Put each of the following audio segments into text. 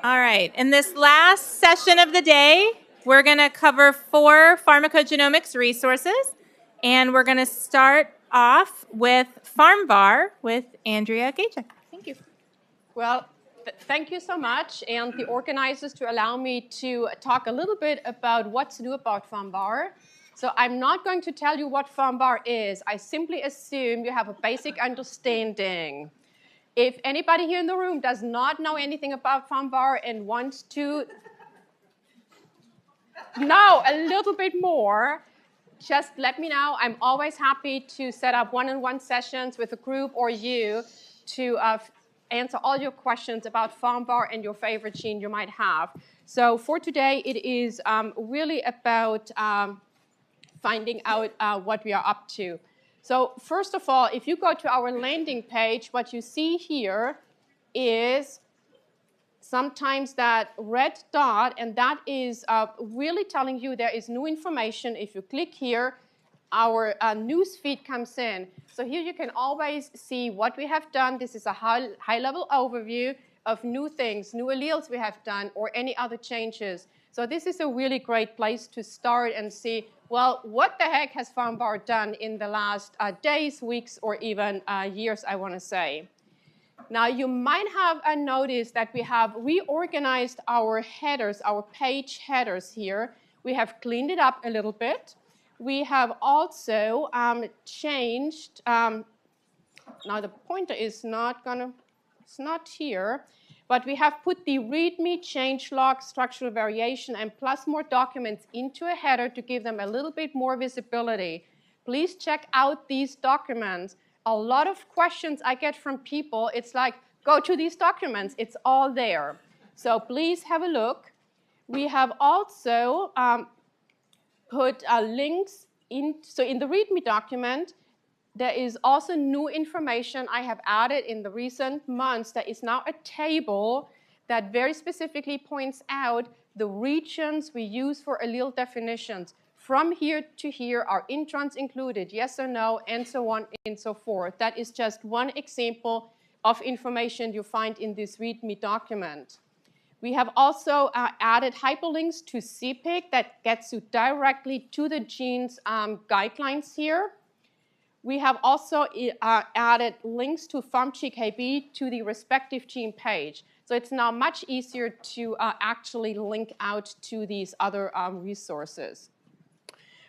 All right. In this last session of the day, we're going to cover 4 pharmacogenomics resources, and we're going to start off with PharmVar with Andrea Gajek. Thank you. Well, thank you so much, and the organizers to allow me to talk a little bit about what's new about PharmVar. So I'm not going to tell you what PharmVar is. I simply assume you have a basic understanding. If anybody here in the room does not know anything about PharmVar and wants to know a little bit more, just let me know. I'm always happy to set up one-on-one sessions with a group or you to answer all your questions about PharmVar and your favorite gene you might have. So for today, it is really about finding out what we are up to. So first of all, if you go to our landing page, what you see here is sometimes that red dot, and that is really telling you there is new information. If you click here, our news feed comes in. So here you can always see what we have done. This is a high-level overview of new things, new alleles we have done, or any other changes. So this is a really great place to start and see, well, what the heck has PharmVar done in the last days, weeks, or even years, I want to say. Now, you might have noticed that we have reorganized our headers, our page headers here. We have cleaned it up a little bit. We have also changed, now the pointer is not gonna, it's not here, but we have put the README, changelog, structural variation, and plus more documents into a header to give them a little bit more visibility. Please check out these documents. A lot of questions I get from people, it's like, go to these documents, it's all there. So please have a look. We have also put links in, so in the README document, there is also new information I have added in the recent months. There is now a table that very specifically points out the regions we use for allele definitions. From here to here, are introns included, yes or no, and so on and so forth. That is just one example of information you find in this README document. We have also added hyperlinks to CPIC that gets you directly to the gene's guidelines here. We have also added links to PharmGKB to the respective gene page. So it's now much easier to actually link out to these other resources.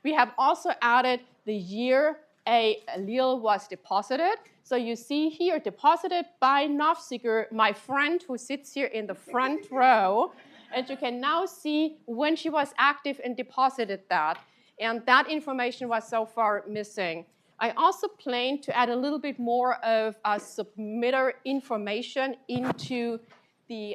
We have also added the year a allele was deposited. So you see here, deposited by Nofziger, my friend who sits here in the front row. And you can now see when she was active and deposited that. And that information was so far missing. I also plan to add a little bit more of submitter information into the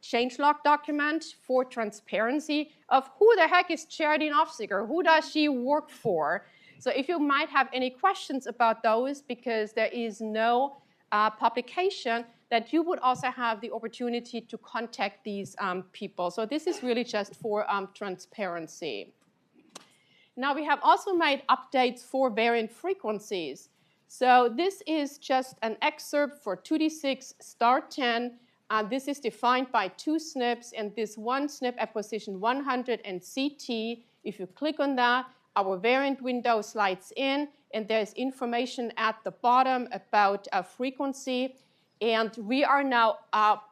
changelog document for transparency of who the heck is Charity Nofziger, who does she work for? So if you might have any questions about those, because there is no publication, that you would also have the opportunity to contact these people. So this is really just for transparency. Now we have also made updates for variant frequencies. So this is just an excerpt for 2D6 star 10. This is defined by 2 SNPs, and this one SNP at position 100 and CT. If you click on that, our variant window slides in, and there's information at the bottom about frequency. And we are now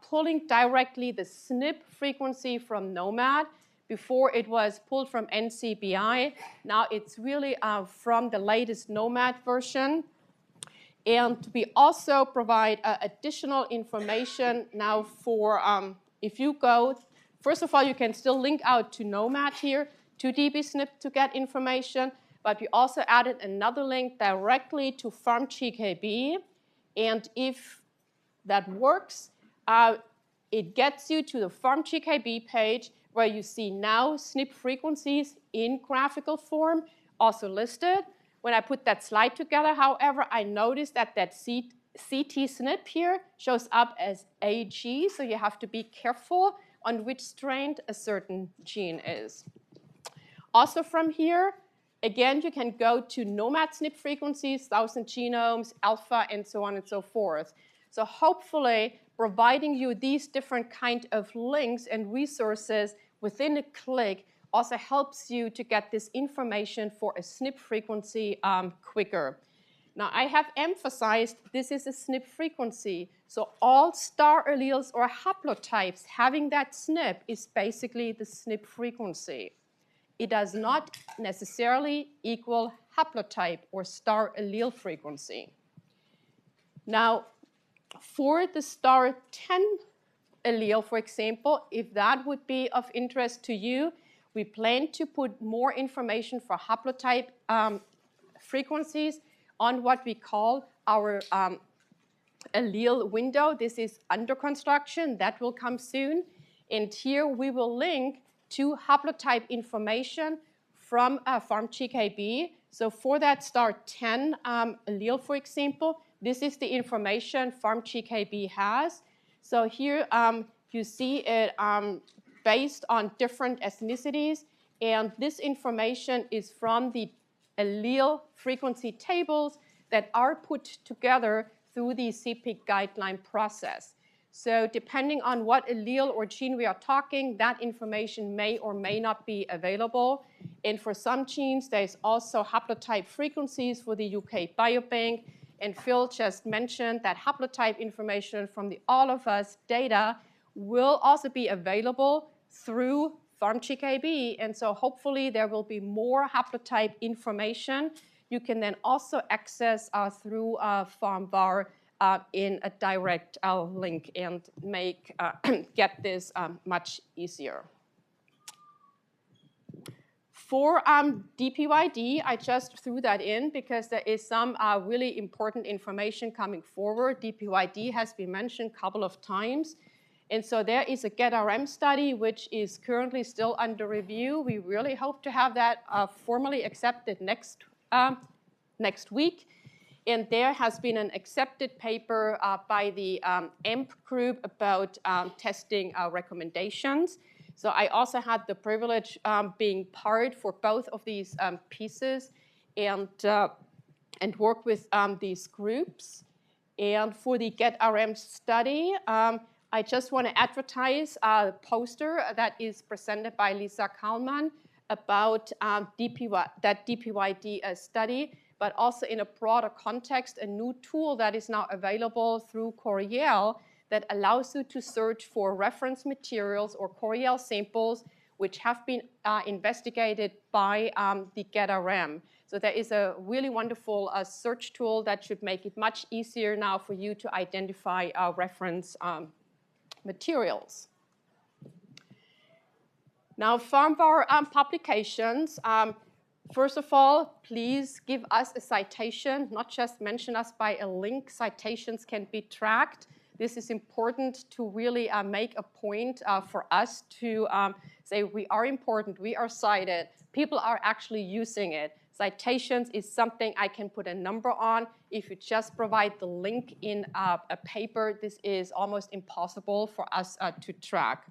pulling directly the SNP frequency from Nomad. Before it was pulled from NCBI. Now it's really from the latest Nomad version. And we also provide additional information now for, if you go, first of all, you can still link out to Nomad here, to dbSNP to get information, but we also added another link directly to PharmGKB. And if that works, it gets you to the PharmGKB page where you see now SNP frequencies in graphical form also listed. When I put that slide together, however, I noticed that that CT SNP here shows up as AG, so you have to be careful on which strand a certain gene is. Also from here, again, you can go to Nomad SNP frequencies, 1,000 genomes, alpha, and so on and so forth. So hopefully, providing you these different kind of links and resources within a click also helps you to get this information for a SNP frequency quicker. Now, I have emphasized this is a SNP frequency, so all star alleles or haplotypes having that SNP is basically the SNP frequency. It does not necessarily equal haplotype or star allele frequency. Now, for the star 10 allele, for example, if that would be of interest to you, we plan to put more information for haplotype frequencies on what we call our allele window. This is under construction. That will come soon. And here we will link to haplotype information from Pharmacogene. So for that star 10 allele, for example, this is the information Pharmacogene has. So here you see it based on different ethnicities. And this information is from the allele frequency tables that are put together through the CPIC guideline process. So depending on what allele or gene we are talking, that information may or may not be available. And for some genes, there's also haplotype frequencies for the UK Biobank. And Phil just mentioned that haplotype information from the All of Us data will also be available through Pharmacogene. And so hopefully there will be more haplotype information you can then also access through PharmVar in a direct link and get this much easier. For DPYD, I just threw that in because there is some really important information coming forward. DPYD has been mentioned a couple of times. And so there is a GetRM study, which is currently still under review. We really hope to have that formally accepted next week. And there has been an accepted paper by the AMP group about testing recommendations. So I also had the privilege being part for both of these pieces and work with these groups. And for the GetRM study, I just want to advertise a poster that is presented by Lisa Kalman about that DPYD study, but also in a broader context, a new tool that is now available through Coriell that allows you to search for reference materials or Coriell samples which have been investigated by the GetRM. So there is a really wonderful search tool that should make it much easier now for you to identify reference materials. Now, PharmVar publications. First of all, please give us a citation, not just mention us by a link. Citations can be tracked. This is important to really make a point for us to say we are important, we are cited, people are actually using it. Citations is something I can put a number on. If you just provide the link in a paper, this is almost impossible for us to track.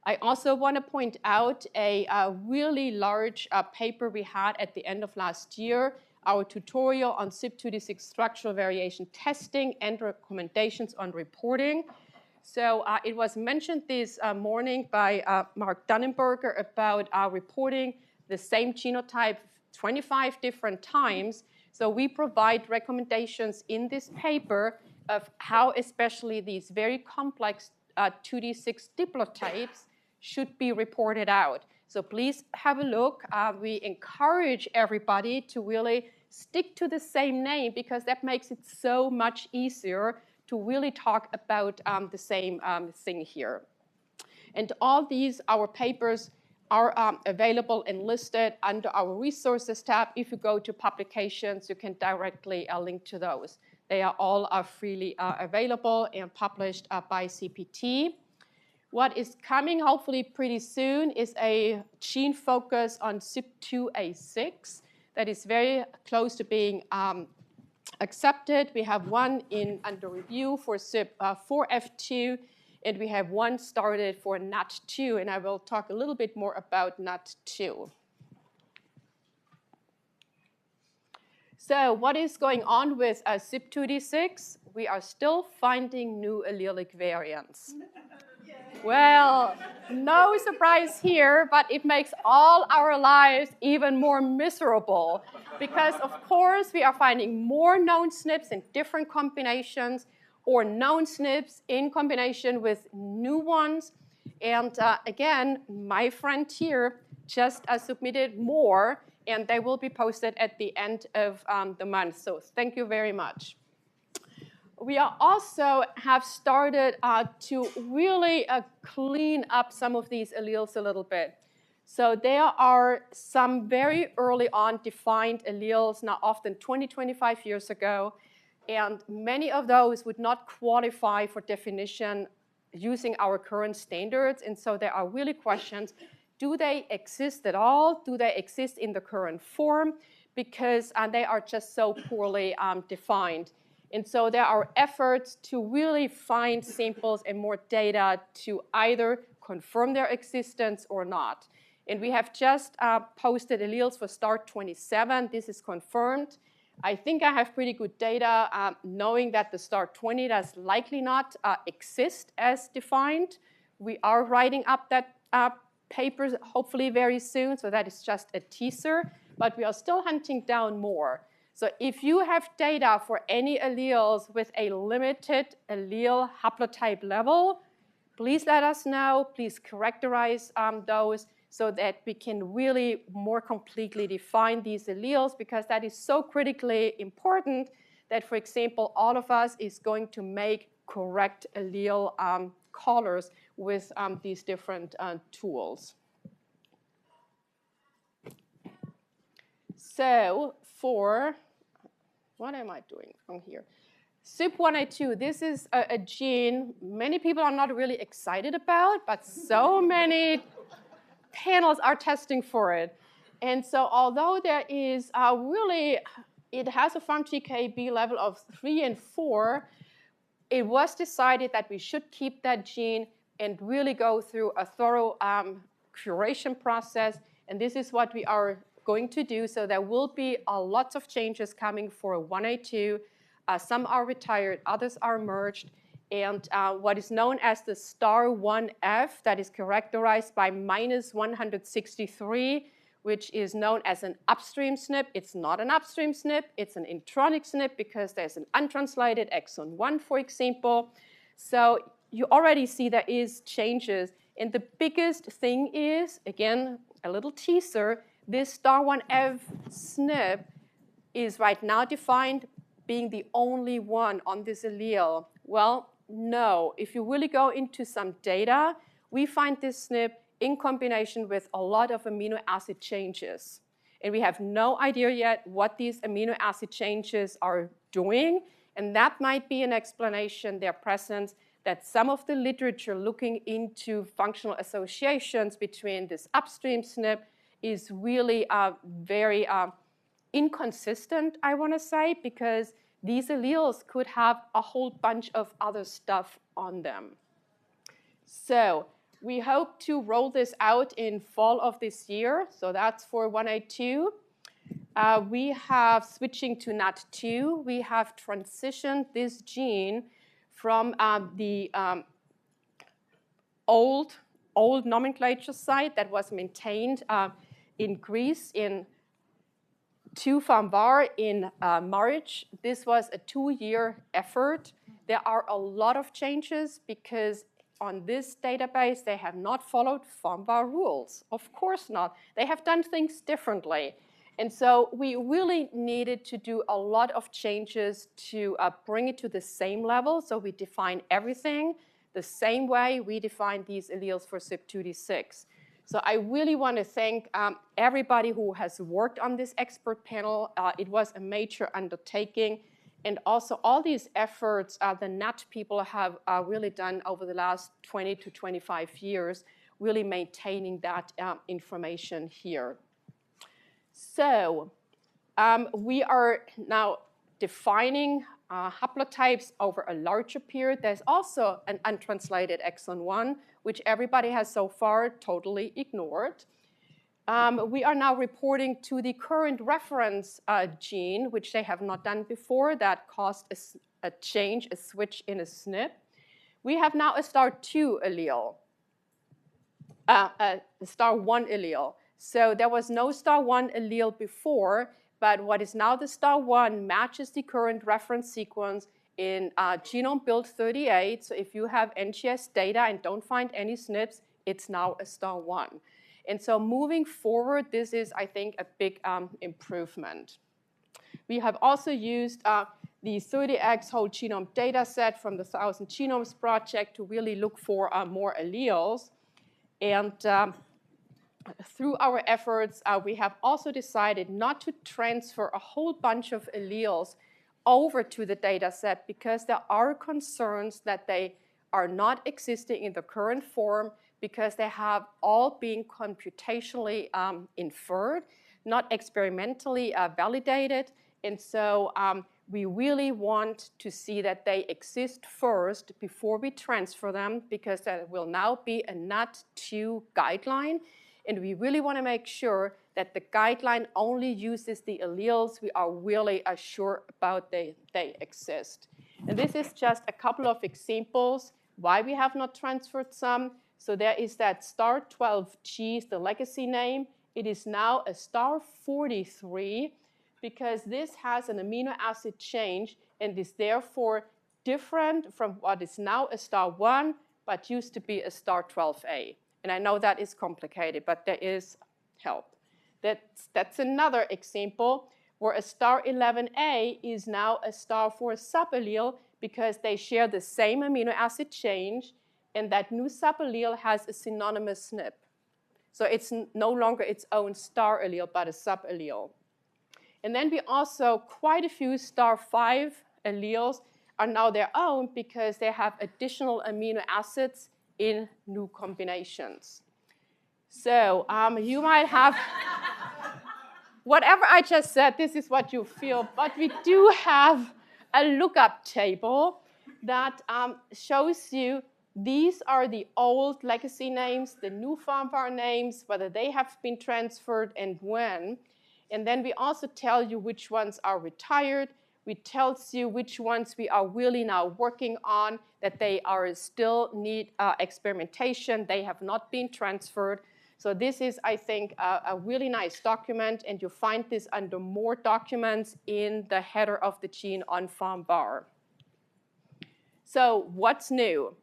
I also want to point out a really large paper we had at the end of last year, our tutorial on CYP2D6 structural variation testing and recommendations on reporting. So it was mentioned this morning by Mark Dunnenberger about reporting the same genotype 25 different times. So we provide recommendations in this paper of how especially these very complex 2D6 diplotypes should be reported out. So please have a look. We encourage everybody to really stick to the same name because that makes it so much easier to really talk about the same thing here. And all these, our papers, are available and listed under our resources tab. If you go to publications, you can directly link to those. They are all freely available and published by CPT. What is coming hopefully pretty soon is a gene focus on CYP2A6 that is very close to being accepted. We have one under review for CYP4F2, and we have one started for NAT2, and I will talk a little bit more about NAT2. So what is going on with CYP2D6? we are still finding new allelic variants. Well, no surprise here, but it makes all our lives even more miserable because, of course, we are finding more known SNPs in different combinations or known SNPs in combination with new ones. And again, my friend here just submitted more, and they will be posted at the end of the month. So thank you very much. We are also have started to really clean up some of these alleles a little bit. So there are some very early on defined alleles, now often 20, 25 years ago, and many of those would not qualify for definition using our current standards. And so there are really questions, do they exist at all? Do they exist in the current form? Because they are just so poorly defined. And so there are efforts to really find samples and more data to either confirm their existence or not. And we have just posted alleles for STAR27. This is confirmed. I think I have pretty good data knowing that the STAR20 does likely not exist as defined. We are writing up that paper hopefully very soon, so that is just a teaser. But we are still hunting down more. So if you have data for any alleles with a limited allele haplotype level, please let us know. Please characterize those so that we can really more completely define these alleles, because that is so critically important that, for example, all of us is going to make correct allele colors with these different tools. So for, what am I doing from here? CYP1A2, this is a gene many people are not really excited about, but so many panels are testing for it. And so although there is really, it has a pharmacogene level of 3 and 4, it was decided that we should keep that gene and really go through a thorough curation process. And this is what we are going to do. So there will be lots of changes coming for 1A2. Some are retired, others are merged. And what is known as the STAR1F, that is characterized by -163, which is known as an upstream SNP. It's not an upstream SNP, it's an intronic SNP because there's an untranslated exon 1, for example. So you already see there is changes. And the biggest thing is, again, a little teaser, this STAR1F SNP is right now defined being the only one on this allele. Well, no. If you really go into some data, we find this SNP in combination with a lot of amino acid changes. And we have no idea yet what these amino acid changes are doing. And that might be an explanation, their presence, that some of the literature looking into functional associations between this upstream SNP is really very inconsistent, I want to say, because these alleles could have a whole bunch of other stuff on them. So we hope to roll this out in fall of this year. So that's for 1A2. We have, switching to NAT2, we have transitioned this gene from the old nomenclature site that was maintained in Greece to Pharmvar in March. This was a 2-year effort. There are a lot of changes because on this database, they have not followed Pharmvar rules. Of course not. They have done things differently. And so we really needed to do a lot of changes to bring it to the same level. So we define everything the same way we define these alleles for CYP2D6. So I really want to thank everybody who has worked on this expert panel. It was a major undertaking. And also all these efforts the NAT people have really done over the last 20 to 25 years, really maintaining that information here. So we are now defining haplotypes over a larger period. There's also an untranslated exon 1, which everybody has so far totally ignored. We are now reporting to the current reference gene, which they have not done before, that caused a change, a switch in a SNP. We have now a STAR2 allele, a STAR1 allele. So there was no STAR1 allele before, but what is now the STAR1 matches the current reference sequence in genome build 38. So if you have NGS data and don't find any SNPs, it's now a STAR1. And so moving forward, this is, I think, a big improvement. We have also used the 30x whole genome data set from the 1000 Genomes Project to really look for more alleles. And through our efforts, we have also decided not to transfer a whole bunch of alleles over to the data set because there are concerns that they are not existing in the current form because they have all been computationally inferred, not experimentally validated. And so we really want to see that they exist first before we transfer them because there will now be a NAT2 guideline. And we really want to make sure that the guideline only uses the alleles we are really sure about they exist. And this is just a couple of examples why we have not transferred some. So there is that STAR12G, the legacy name. It is now a STAR43 because this has an amino acid change and is therefore different from what is now a STAR1, but used to be a STAR12A. And I know that is complicated, but there is help. That's another example where a STAR11A is now a STAR4 suballele because they share the same amino acid change, and that new suballele has a synonymous SNP. So it's no longer its own star allele, but a suballele. And then we also, quite a few STAR5 alleles are now their own because they have additional amino acids in new combinations. So you might have, whatever I just said, this is what you feel, but we do have a lookup table that shows you these are the old legacy names, the new FarmVar names, whether they have been transferred and when. And then we also tell you which ones are retired. We tell you which ones we are really now working on, that they are still need experimentation. They have not been transferred. So this is, I think, a really nice document, and you find this under more documents in the header of the gene on FarmVar. So what's new?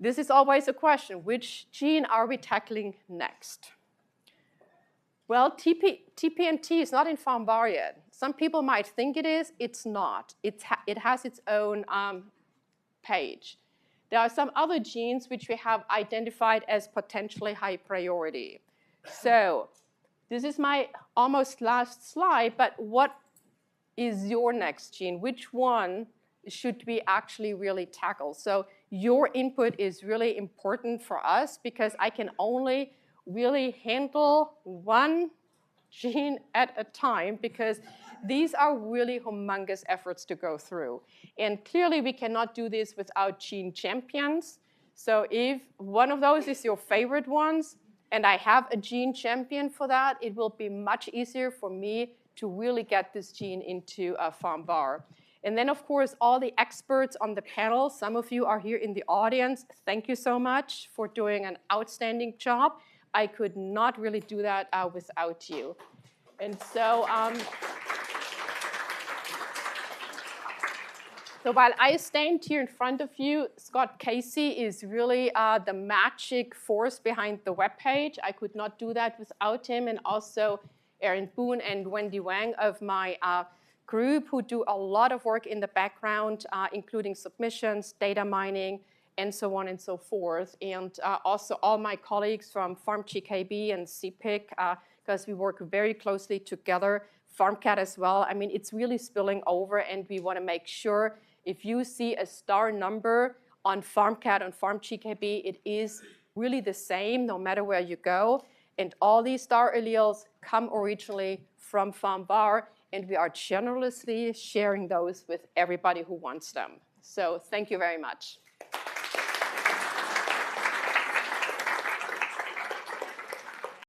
This is always a question. Which gene are we tackling next? Well, TPNT is not in FarmVar yet. Some people might think it is. It's not. It has its own page. There are some other genes which we have identified as potentially high priority. So this is my almost last slide, but what is your next gene? Which one should we actually really tackle? So your input is really important for us because I can only really handle one gene at a time because these are really humongous efforts to go through. And clearly we cannot do this without gene champions. So if one of those is your favorite ones and I have a gene champion for that, it will be much easier for me to really get this gene into FarmVar. And then, of course, all the experts on the panel, some of you are here in the audience. Thank you so much for doing an outstanding job. I could not really do that without you. And so, so while I stand here in front of you, Scott Casey is really the magic force behind the webpage. I could not do that without him. And also Erin Boone and Wendy Wang of my group who do a lot of work in the background, including submissions, data mining, and so on and so forth. And also all my colleagues from PharmGKB and CPIC, because we work very closely together, FarmCat as well. I mean, it's really spilling over, and we want to make sure if you see a star number on FarmCat, on PharmGKB, it is really the same no matter where you go. And all these star alleles come originally from FarmVar, and we are generously sharing those with everybody who wants them. So thank you very much.